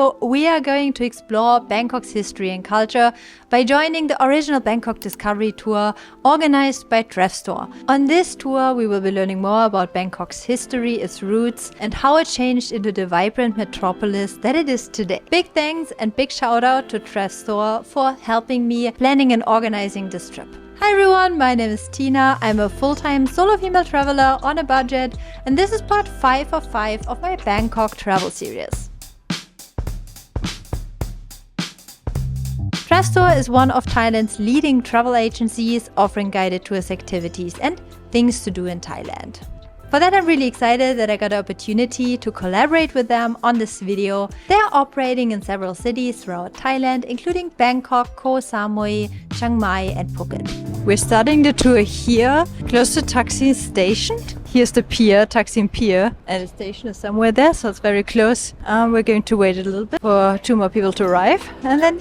video, we are going to explore Bangkok's history and culture by joining the original Bangkok Discovery Tour organized by Travstore. On this tour, we will be learning more about Bangkok's history, its roots, and how it changed into the vibrant metropolis that it is today. Big thanks and big shout out to Travstore for helping me planning and organizing this trip. Hi everyone, my name is Tina. I'm a full-time solo female traveler on a budget, and this is part 5 of 5 of my Bangkok travel series. Travstore is one of Thailand's leading travel agencies offering guided tours, activities and things to do in Thailand. For that, I'm really excited that I got the opportunity to collaborate with them on this video. They are operating in several cities throughout Thailand, including Bangkok, Koh Samui, Chiang Mai and Phuket. We're starting the tour here, close to Taksin Station. Here's the pier, Taksin Pier, and the station is somewhere there, so it's very close. We're going to wait a little bit for 2 more people to arrive, and then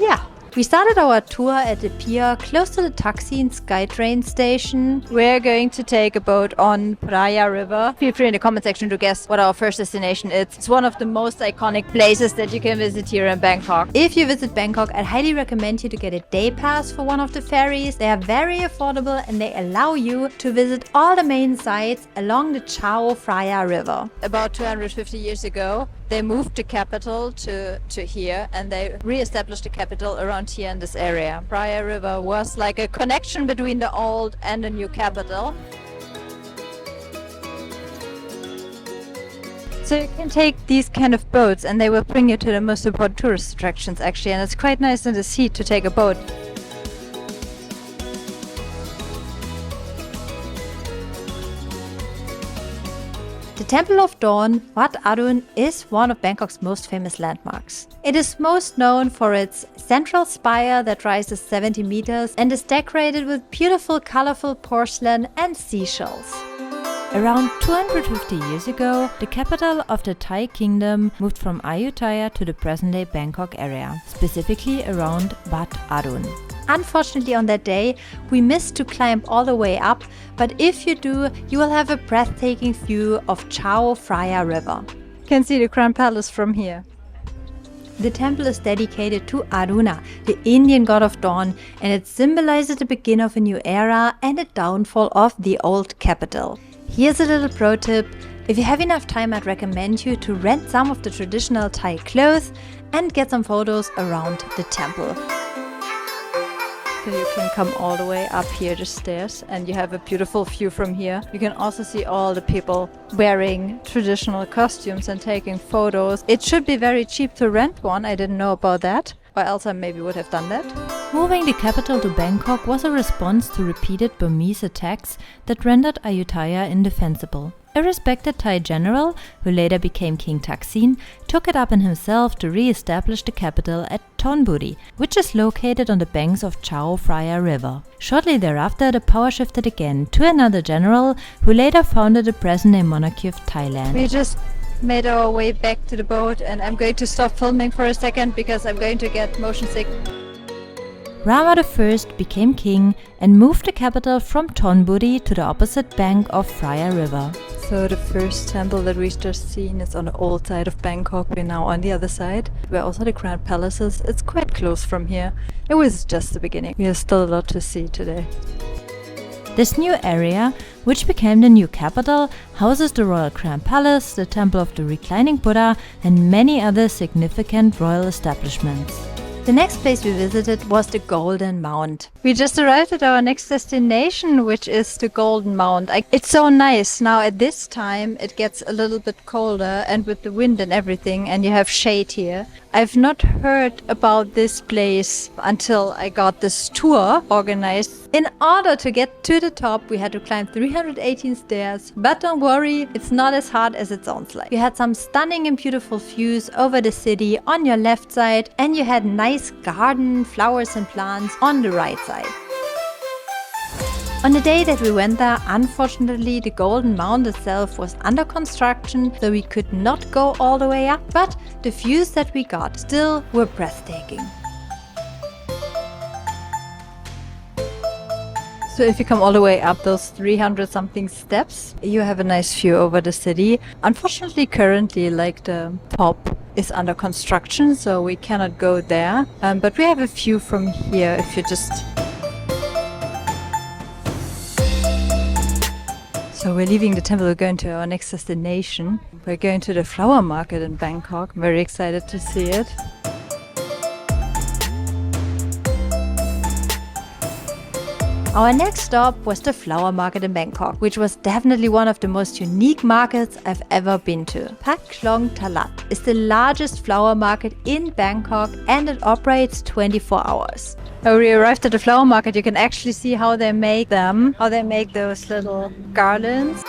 we started our tour at the pier close to the Taksin SkyTrain station. We're going to take a boat on Praya River. Feel free in the comment section to guess what our first destination is. It's one of the most iconic places that you can visit here in Bangkok. If you visit Bangkok, I'd highly recommend you to get a day pass for one of the ferries. They are very affordable and they allow you to visit all the main sites along the Chao Phraya River. About 250 years ago, they moved the capital to here, and they re-established the capital around here in this area. Phraya River was like a connection between the old and the new capital. So you can take these kind of boats and they will bring you to the most important tourist attractions actually, and it's quite nice in the sea to take a boat. The Temple of Dawn, Wat Arun, is one of Bangkok's most famous landmarks. It is most known for its central spire that rises 70 meters and is decorated with beautiful, colorful porcelain and seashells. Around 250 years ago, the capital of the Thai kingdom moved from Ayutthaya to the present-day Bangkok area, specifically around Wat Arun. Unfortunately, on that day, we missed to climb all the way up, but if you do, you will have a breathtaking view of Chao Phraya River. You can see the Crown Palace from here. The temple is dedicated to Aruna, the Indian god of dawn, and it symbolizes the beginning of a new era and the downfall of the old capital. Here's a little pro tip. If you have enough time, I'd recommend you to rent some of the traditional Thai clothes and get some photos around the temple. So you can come all the way up here the stairs and you have a beautiful view from here. You can also see all the people wearing traditional costumes and taking photos. It should be very cheap to rent one. I didn't know about that, or else I maybe would have done that. Moving the capital to Bangkok was a response to repeated Burmese attacks that rendered Ayutthaya indefensible. A respected Thai general, who later became King Taksin, took it upon himself to re-establish the capital at Thonburi, which is located on the banks of Chao Phraya River. Shortly thereafter, the power shifted again to another general, who later founded the present-day monarchy of Thailand. We just made our way back to the boat, and I'm going to stop filming for a second because I'm going to get motion sick. Rama I became king and moved the capital from Thonburi to the opposite bank of Phraya River. So the first temple that we've just seen is on the old side of Bangkok. We're now on the other side, where also the Crown Palaces. It's quite close from here. It was just the beginning. We have still a lot to see today. This new area, which became the new capital, houses the Royal Crown Palace, the Temple of the Reclining Buddha, and many other significant royal establishments. The next place we visited was the Golden Mount. We just arrived at our next destination, which is the Golden Mount. It's so nice. Now at this time it gets a little bit colder, and with the wind and everything, and you have shade here. I've not heard about this place until I got this tour organized. In order to get to the top, we had to climb 318 stairs, but don't worry, it's not as hard as it sounds like. You had some stunning and beautiful views over the city on your left side, and you had nice garden, flowers and plants on the right side. On the day that we went there, unfortunately, the Golden Mount itself was under construction, so we could not go all the way up, but the views that we got still were breathtaking. So if you come all the way up those 300 something steps, you have a nice view over the city. Unfortunately, currently, like the top is under construction, so we cannot go there. But we have a view from here if you just... So we're leaving the temple, we're going to our next destination. We're going to the flower market in Bangkok. I'm very excited to see it. Our next stop was the flower market in Bangkok, which was definitely one of the most unique markets I've ever been to. Pat Klong Talat is the largest flower market in Bangkok and it operates 24 hours. When we arrived at the flower market, you can actually see how they make them, how they make those little garlands.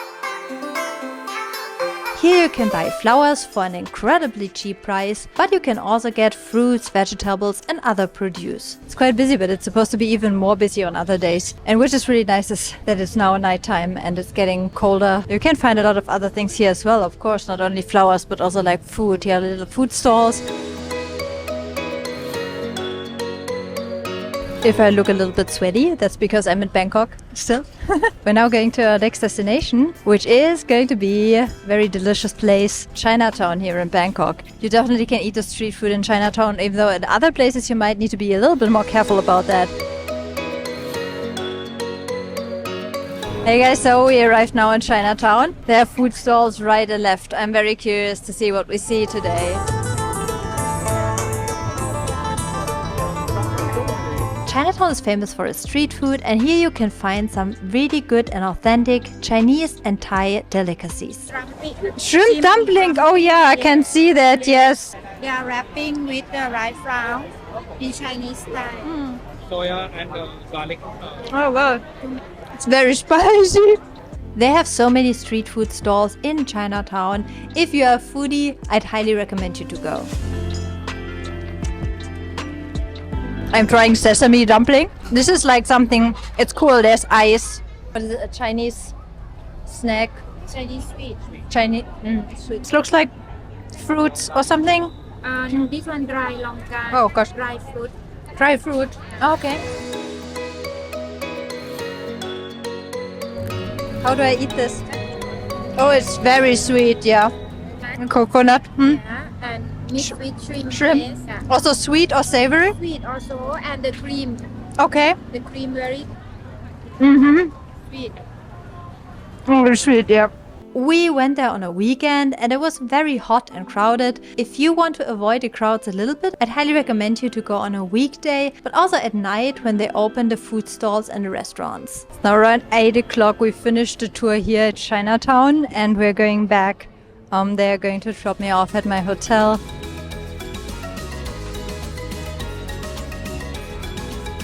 Here you can buy flowers for an incredibly cheap price, but you can also get fruits, vegetables and other produce. It's quite busy, but it's supposed to be even more busy on other days. And which is really nice is that it's now nighttime and it's getting colder. You can find a lot of other things here as well, of course, not only flowers, but also like food. Here are little food stalls. If I look a little bit sweaty, that's because I'm in Bangkok still. We're now going to our next destination, which is going to be a very delicious place, Chinatown here in Bangkok. You definitely can eat the street food in Chinatown, even though in other places you might need to be a little bit more careful about that. Hey guys, so we arrived now in Chinatown. There are food stalls right and left. I'm very curious to see what we see today. Chinatown is famous for its street food, and here you can find some really good and authentic Chinese and Thai delicacies. Shrimp dumpling! Oh yeah, I can see that, yes. They are wrapping with the rice flour in Chinese style. Soya and garlic. Oh wow, it's very spicy. They have so many street food stalls in Chinatown. If you are a foodie, I'd highly recommend you to go. I'm trying sesame dumpling. This is like something, it's cool, there's ice. What is it, a Chinese snack? Chinese sweet. Chinese, sweet. It looks like fruits or something. This one dry longan. Oh gosh. Dry fruit. Dry fruit. Oh, okay. How do I eat this? Oh, it's very sweet, yeah. And coconut. Yeah, and mixed with shrimp. Shrimp. Yes, yeah. Also sweet or savory? Sweet also, and the cream. Okay. The cream very sweet. Very sweet, yeah. We went there on a weekend and it was very hot and crowded. If you want to avoid the crowds a little bit, I'd highly recommend you to go on a weekday, but also at night when they open the food stalls and the restaurants. It's now around 8 o'clock. We finished the tour here at Chinatown and we're going back. They're going to drop me off at my hotel.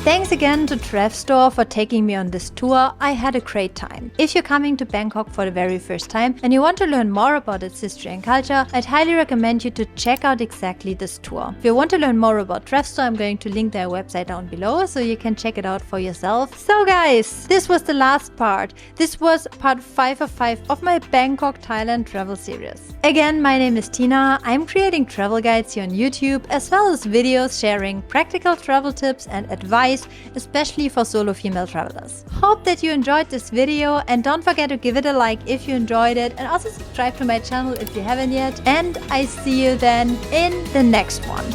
Thanks again to Travstore for taking me on this tour. I had a great time. If you're coming to Bangkok for the very first time and you want to learn more about its history and culture, I'd highly recommend you to check out exactly this tour. If you want to learn more about Travstore, I'm going to link their website down below so you can check it out for yourself. So guys, this was the last part. This was part 5 of 5 of my Bangkok Thailand travel series. Again, my name is Tina. I'm creating travel guides here on YouTube as well as videos sharing practical travel tips and advice, especially for solo female travelers. Hope that you enjoyed this video and don't forget to give it a like if you enjoyed it and also subscribe to my channel if you haven't yet. And I see you then in the next one.